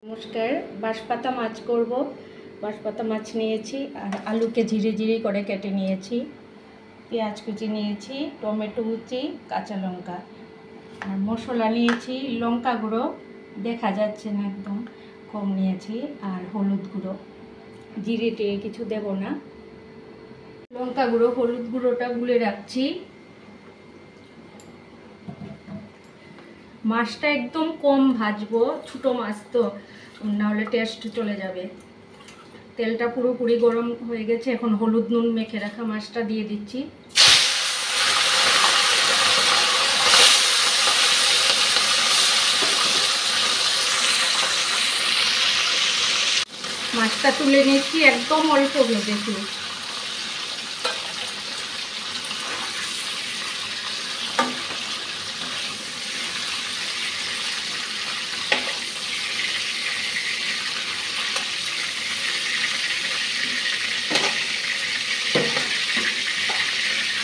নমস্কার, বাঁশপাতা মাছ করব। বাঁশপাতা মাছ নিয়েছি আর আলুকে ঝিরি ঝিরি করে কেটে নিয়েছি, পেঁয়াজ কুচি নিয়েছি, টমেটো কুচি, কাঁচা লঙ্কা আর মশলা নিয়েছি। লঙ্কা গুঁড়ো দেখা যাচ্ছে না, একদম কম নিয়েছি, আর হলুদ গুঁড়ো। জিরে টিরে কিছু দেব না। লঙ্কা গুঁড়ো হলুদ গুঁড়োটা গুলে রাখছি। মাছটা একদম কম ভাজবো, ছোটো মাছ তো, নাহলে টেস্ট চলে যাবে। তেলটা পুরোপুরি গরম হয়ে গেছে, এখন হলুদ নুন মেখে রাখা মাছটা দিয়ে দিচ্ছি। মাছটা তুলে নিচ্ছি, একদম অল্প ভেজেছি।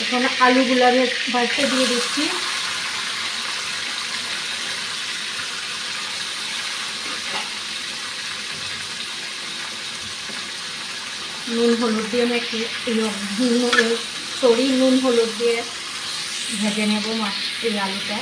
এখন আলুগুলা ভাজতে দিয়ে দিচ্ছি। নুন হলুদ দিয়ে মেখে নুন হলুদ দিয়ে ভেজে নেব মাছ, এই আলুটা।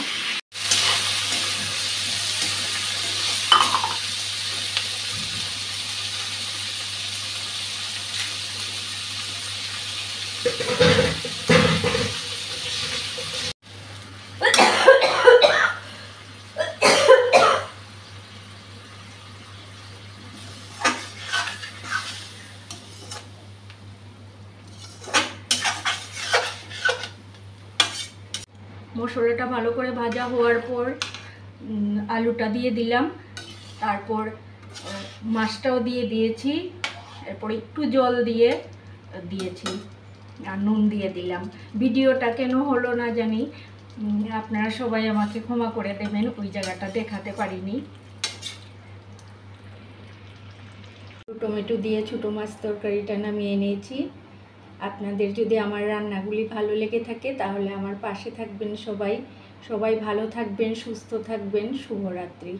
মশলাটা ভালো করে ভাজা হওয়ার পর আলুটা দিয়ে দিলাম, তারপর মাছটাও দিয়ে দিয়েছি, এরপর একটু জল দিয়ে দিয়েছি আর নুন দিয়ে দিলাম। ভিডিওটা কেন হলো না জানি, আপনারা সবাই আমাকে ক্ষমা করে দেবেন, ওই জায়গাটা দেখাতে পারিনি। টমেটো দিয়ে ছোটো মাছ তরকারিটা নামিয়ে নিয়েছি। আপনাদের যদি আমার রান্নাগুলি ভালো লেগে থাকে তাহলে আমার পাশে থাকবেন। সবাই ভালো থাকবেন, সুস্থ থাকবেন। শুভরাত্রি।